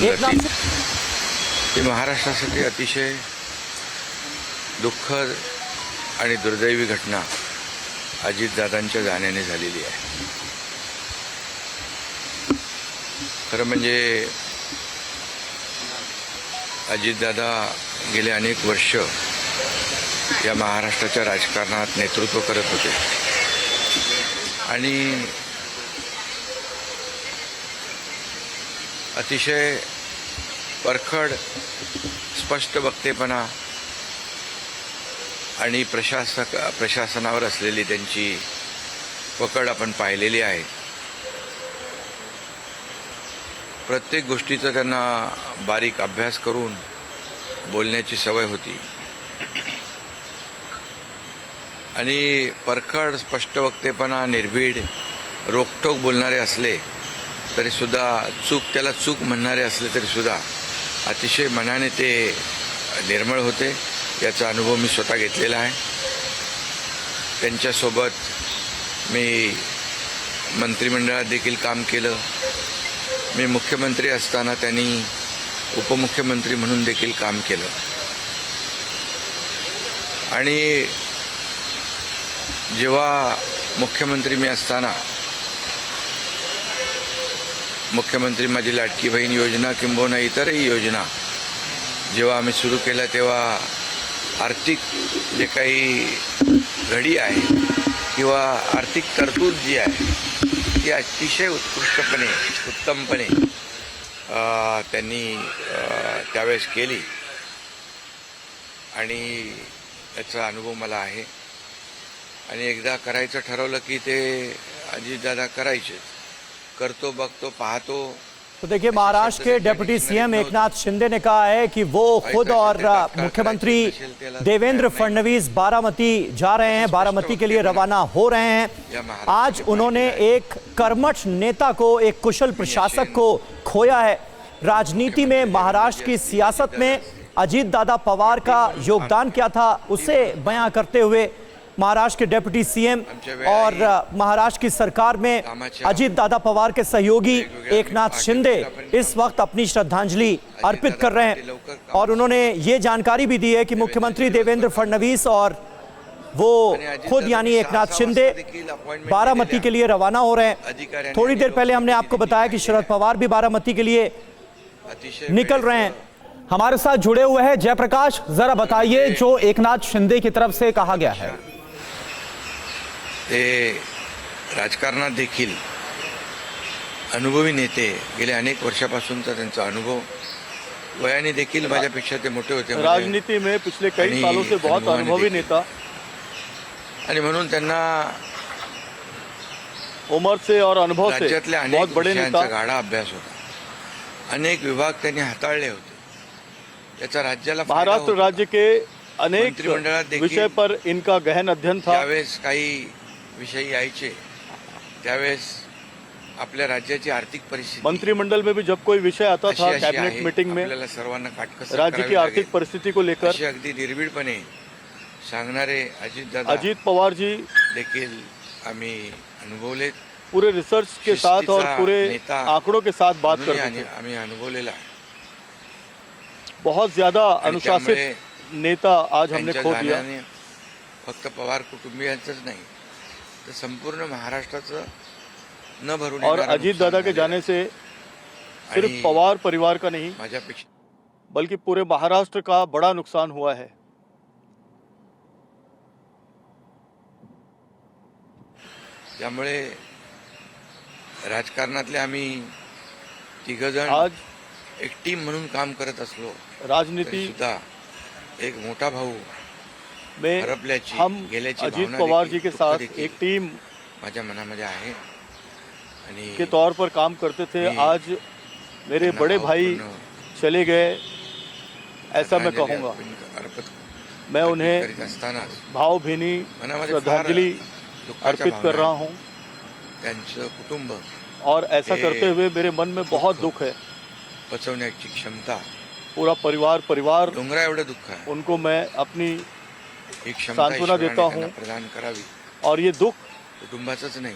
निवडून जातील ही महाराष्ट्रासाठी अतिशय दुःखद आणि दुर्दैवी घटना अजितदादांच्या जाण्याने झालेली आहे. खरं म्हणजे अजितदादा गेले अनेक वर्ष या महाराष्ट्राच्या राजकारणात नेतृत्व करत होते आणि अतिशय परखड स्पष्ट वक्तेपणा आणि प्रशासनावर असलेली त्यांची पकड आपण पाहिलेली आहे. प्रत्येक गोष्टीचा त्यांना बारीक अभ्यास करून बोलण्याची सवय होती आणि परखड स्पष्ट वक्तेपणा, निर्भीड, रोखठोक बोलणारे असले तरीसुद्धा त्याला चूक म्हणणारे असले तरीसुद्धा अतिशय मनाने ते निर्मळ होते. याचा अनुभव मी स्वतः घेतलेला आहे. त्यांच्यासोबत मी मंत्रिमंडळात देखील काम केलं. मी मुख्यमंत्री असताना त्यांनी उपमुख्यमंत्री म्हणून देखील काम केलं आणि जेव्हा मुख्यमंत्री मी असताना मुख्यमंत्री माझी लाडकी बहीण योजना किंबहुना इतरही योजना जेव्हा आम्ही सुरू केल्या तेव्हा आर्थिक जे काही घडी आहे किंवा आर्थिक तरतूद जी आहे ती अतिशय उत्तमपणे त्यांनी त्यावेळेस केली आणि याचा अनुभव मला आहे. आणि एकदा करायचं ठरवलं की ते अजितदादा करायचे. करतो, बघतो, पाहतो. तो देखिए, महाराष्ट्र के डिप्टी सीएम एकनाथ शिंदे ने कहा है कि वो खुद और मुख्यमंत्री देवेंद्र फडणवीस बारामती जा रहे हैं, बारामती के लिए रवाना हो रहे हैं. आज उन्होंने एक कर्मठ नेता को, एक कुशल प्रशासक को खोया है. राजनीति में, महाराष्ट्र की सियासत में अजीत दादा पवार का योगदान क्या था उसे बयां करते हुए महाराष्ट्र के डिप्टी सीएम और महाराष्ट्र की सरकार में अजीत दादा पवार के सहयोगी एकनाथ शिंदे इस वक्त अपनी श्रद्धांजलि अर्पित कर रहे हैं. और उन्होंने ये जानकारी भी दी है कि मुख्यमंत्री देवेंद्र फडणवीस और वो खुद यानी एकनाथ शिंदे बारामती के लिए रवाना हो रहे हैं. थोड़ी देर पहले हमने आपको बताया कि शरद पवार भी बारामती के लिए निकल रहे हैं. हमारे साथ जुड़े हुए हैं जयप्रकाश, जरा बताइए जो एकनाथ शिंदे की तरफ से कहा गया है. ते राजकारणात देखील अनुभवी नेते, गेले अनेक वर्षापासूनचा त्यांचा अनुभव, वयाने देखील माझ्यापेक्षा ते मोठे होते. राजनीति में पिछले कई सालों से बहुत अनुभवी नेता आणि म्हणून त्यांना उम्र से और अनुभव से राज्यातल्या बहुत अनेक बड़े नेता. विषयांचा गाढा अभ्यास होता. अनेक विभाग त्यांनी हाताळले होते. याचा राज्याला फायदा महाराष्ट्र होता. राज्य के अनेक मंत्रिमंडळात देखील विषय पर इनका गहन अध्ययन था. त्यावेळेस काही विषय यायचे त्यावेळेस आपल्या राज्याची आर्थिक परिस्थिती, मंत्रिमंडल में भी जब कोई विषय आता था अशी कैबिनेट आहे. मीटिंग में आपल्याला सर्वांना काटकसर राज्य की करावी आर्थिक लागेल. परिस्थिति को लेकर अशी अगदी निर्भीडपणे सांगणारे अजितदादा अजीत पवार जी देखील आम्ही अनुभवले. पूरे रिसर्च के साथ और पूरे नेता आंकड़ों के साथ बात करते थे. आम्ही अनुभवलेला आहे. बहुत ज्यादा आणि अनुशासित त्यामुळे नेता आज हमने त्यांच्या खो दिया. जाण्याने फक्त पवार कुटुंबियांचंच नाही तर संपूर्ण महाराष्ट्राचं न भरून और येणारं अजीत दादा के नुकसान जाने से सिर्फ आणि पवार परिवार का नहीं माझ्यापेक्षा बल्कि पूरे महाराष्ट्र का बड़ा नुकसान हुआ है. त्यामुळे राजकारणातले आम्ही तिघजण आज एक टीम म्हणून काम करत असलो राजनीति सुद्धा एक मोठा भाऊ में हरपल्याची, हम गेल्याची अजीत भावना पवार देखील, जी के दुःख साथ देखील एक टीम माझ्या मनामध्ये आहे. आणि के तौर पर काम करते थे. मी आज मेरे त्यांना बड़े भाई भावपूर्ण चले गए, ऐसा मैं श्रद्धांजली कहूँगा. अर्पित मैं उन्हें करीत असतानाच भावभीनी मनामध्ये फार श्रद्धांजलि दुःखाच्या अर्पित कर भावना रहा आहेत. हूँ. त्यांचं कुटुंब और ऐसा ये करते हुए मेरे मन में बहुत दुख है. पचवण्याची क्षमता, पूरा परिवार डोंगरा एवढं दुःख आहे. उनको मैं अपनी ही क्षमता सांत्वना ईश्वराने देता त्यांना हूं. प्रदान करावी. और ये दुख कुटुंबाचंच नाही,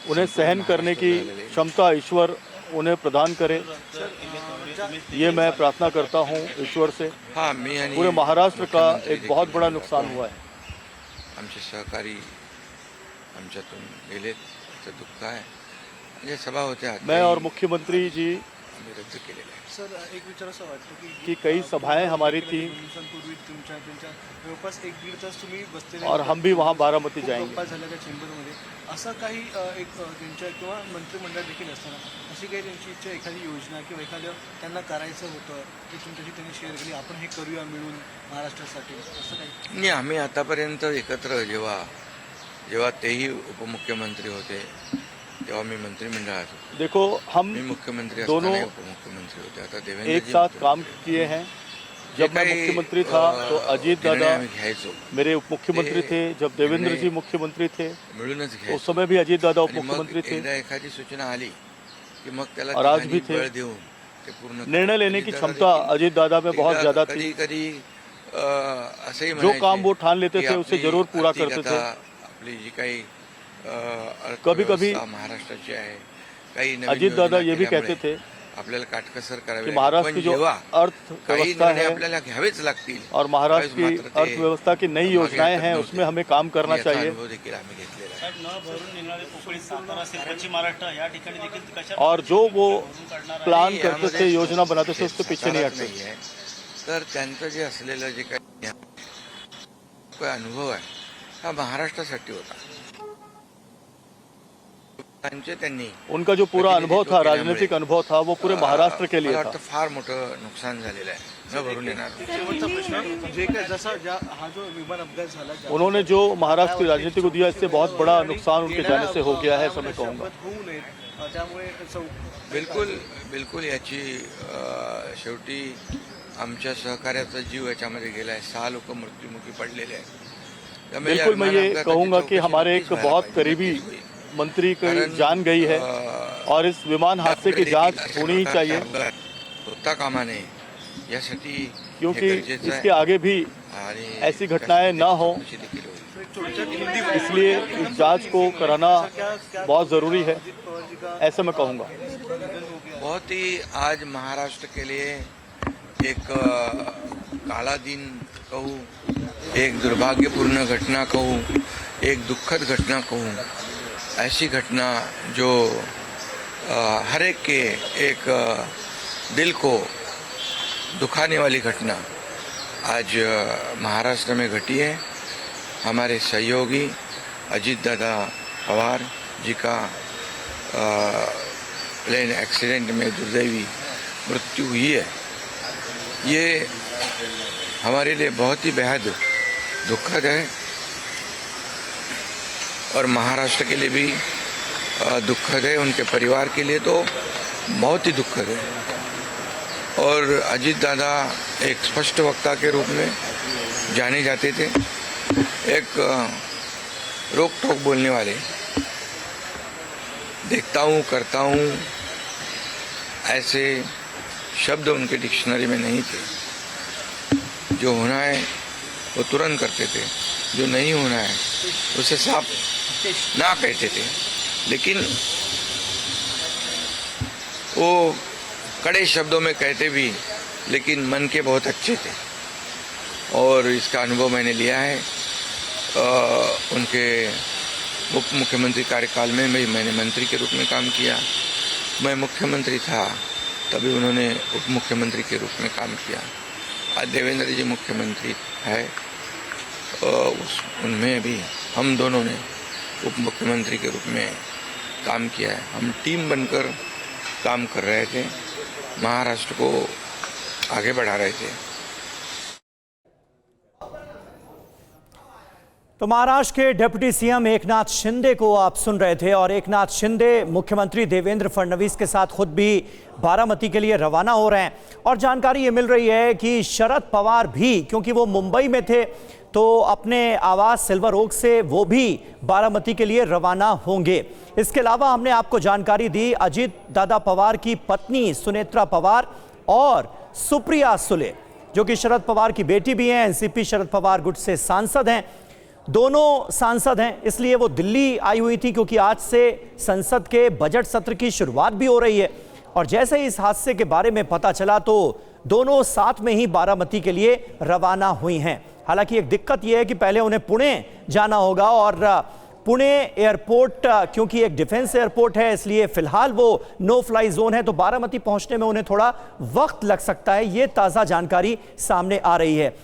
उन्हें सहन करने की क्षमता ईश्वर उन्हें प्रदान करे. ये मैं प्रार्थना करता हूँ ईश्वर से। हाँ, मी आणि पूरे महाराष्ट्र का मुख्यमंत्री एक बहुत देखील बड़ा नुकसान हुआ है। आमचे सहकारी आमच्यातून गेलेत, त्याचं दुःख आहे. म्हणजे सभा होत्या मैं और मुख्यमंत्री जी आम्ही रद्द केलेल्या आहे. सर एक विचार असं वाटतं की कई सभाएं हमारी थी दिवसांपूर्वी तुमच्या जवळपास 1-1.5 तास तुम्ही बसलेले और हम भी वहाँ बारामती जाएंगे। गप्पा झाल्या त्या चेंबरमध्ये असं काही एक त्यांच्या किंवा मंत्रिमंडळ देखील असताना अशी काही त्यांची इच्छा एखादी योजना किंवा एखादं त्यांना करायचं होतं ते तुमच्याशी त्यांनी शेअर केली आपण हे करूया मिळून महाराष्ट्रासाठी असं काही नाही, आम्ही आतापर्यंत एकत्र जेव्हा तेही उपमुख्यमंत्री होते तेव्हा मी मंत्रिमंडळात होतो. देखो हम मी मुख्यमंत्री दोनों असताना उपमुख्यमंत्री होते. आता देवेंद्र एक साथ काम किए हैं। जब मैं मुख्यमंत्री था तो अजीत दादा घ्यायचो मेरे उप मुख्यमंत्री थे, जब देवेंद्र जी मुख्यमंत्री थे मिळूनच उस घ्यायचो. समय भी अजीत दादा उप आणि मग मुख्यमंत्री थे। एकदा एखादी सूचना आली की मग त्याला और आज तिघांनी भी थे। बळ देऊन ते पूर्ण निर्णय लेने की अजितदादा क्षमता देखील अजीत दादा में बहुत ज्यादा थी। कधी असंही जो म्हणायचे काम वो ठान लेते की थे उसे आपली जरूर पूरा आर्थिक करते आता थे। आपली जी काही कभी-कभी अर्थव्यवस्था महाराष्ट्राची आहे, काही नवीन अजीत दादा योजना ये भी केल्यामुळे कहते थे आपल्याला काटकसर कि करावी महाराष्ट्र पण की जो जेव्हा काही अर्थव्यवस्था निर्णय है आपल्याला घ्यावेच लागतील और महाराष्ट्र त्यावेळेस की मात्र ते अर्थव्यवस्था की नई मागे योजनाएं हटत हैं नव्हते. उसमें हमें काम करना याचा चाहिए। अनुभव देखील आम्ही घेतलेला आहे. साहेब न भरून निघणारे पोकळी सातारा असेल पश्चिम महाराष्ट्र या ठिकाणी देखील कशा और जो वो प्लान नाही, करते थे, यामध्ये योजना बनाते थे उसके पीछे नहीं साताराच हटते। नाहीये. तर त्यांचं जे असलेलं जे काही अनुभव आहे हा महाराष्ट्रासाठी होता. त्यांनी उनका जो पूरा अनुभव था, प्रतिनिधित्व राजनीतिक अनुभव था, वो पूरे महाराष्ट्र के लिए मला था। वाटतं फार मोठं नुकसान झालेलं आहे, न भरून येणार. शेवटचा प्रश्न जे काय जसा ज्या हा जो विमान अपघात झाला उन्होंने जो महाराष्ट्र की राजनीति को दिया, इससे बहुत बड़ा नुकसान उनके जाने से हो गया है, ऐसा मैं कहूँगा। होऊ नये त्यामुळे बिलकुल याची शेवटी आमच्या सहकार्याचा जीव याच्यामध्ये गेला आहे. 6 लोक मृत्युमुखी पडलेले आहेत. त्यामुळे या बिल्कुल मैं विमान ये अपघाताची कहूंगा कि चौकशी हमारे नक्कीच एक व्हायला बहुत पाहिजे, करीबी नक्कीच होईल. मंत्री की कारण, जान गई है और इस विमान हादसे की जांच होनी ही चाहिए, होता कामा नये यासाठी हे क्योंकि गरजेचं आहे. इसके आगे भी आणि ऐसी घटनाएं ना हो, चौकशी देखील होईल. इसलिए इस जांच को कराना बहुत ज़रूरी है, ऐसा मैं कहूँगा। बहुत ही आज महाराष्ट्र के लिए एक काला दिन कहूँ, एक दुर्भाग्यपूर्ण घटना कहूँ, एक दुखद घटना कहूँ, ऐसी घटना जो हर एक के एक दिल को दुखाने वाली घटना आज महाराष्ट्र में घटी है. हमारे सहयोगी अजीत दादा पवार जी का प्लेन एक्सीडेंट में दुर्दैवी मृत्यु हुई है. ये हमारे लिए बहुत ही बेहद दुखद है और महाराष्ट्र के लिए भी दुखद है. उनके परिवार के लिए तो बहुत ही दुखद है. और अजीत दादा एक स्पष्ट वक्ता के रूप में जाने जाते थे, एक रोक टोक बोलने वाले. देखता हूँ, करता हूँ, ऐसे शब्द उनके डिक्शनरी में नहीं थे. जो होना है वो तुरंत करते थे, जो नहीं होना है उसे साफ ना कहते थे. लेकिन वो कड़े शब्दों में कहते भी, लेकिन मन के बहुत अच्छे थे. और इसका अनुभव मैंने लिया है. उनके उप मुख्यमंत्री कार्यकाल में मैंने मंत्री के रूप में काम किया. मैं मुख्यमंत्री था तभी उन्होंने उप मुख्यमंत्री के रूप में काम किया. आज देवेंद्र जी मुख्यमंत्री है, उनमें भी हम दोनों ने उप मुख्यमंत्री के रूप में काम किया है. हम टीम बनकर काम कर रहे थे, महाराष्ट्र को आगे बढ़ा रहे थे. तो महाराष्ट्र के डिप्टी सीएम एकनाथ शिंदे को आप सुन रहे थे और एकनाथ शिंदे मुख्यमंत्री देवेंद्र फडणवीस के साथ खुद भी बारामती के लिए रवाना हो रहे हैं. और जानकारी ये मिल रही है कि शरद पवार भी, क्योंकि वो मुंबई में थे, तो अपने आवास सिल्वर ओक से वो भी बारामती के लिए रवाना होंगे. इसके अलावा हमने आपको जानकारी दी अजीत दादा पवार की पत्नी सुनेत्रा पवार और सुप्रिया सुले, जो कि शरद पवार की बेटी भी हैं, एनसीपी शरद पवार गुट से सांसद हैं. दोनों सांसद हैं, इसलिए वो दिल्ली आई हुई थी, क्योंकि आज से संसद के बजट सत्र की शुरुआत भी हो रही है. और जैसे ही इस हादसे के बारे में पता चला तो दोनों साथ में ही बारामती के लिए रवाना हुई हैं। हालांकि एक दिक्कत यह है कि पहले उन्हें पुणे जाना होगा और पुणे एयरपोर्ट क्योंकि एक डिफेंस एयरपोर्ट है इसलिए फिलहाल वो नो फ्लाई जोन है, तो बारामती पहुंचने में उन्हें थोड़ा वक्त लग सकता है। ये ताज़ा जानकारी सामने आ रही है।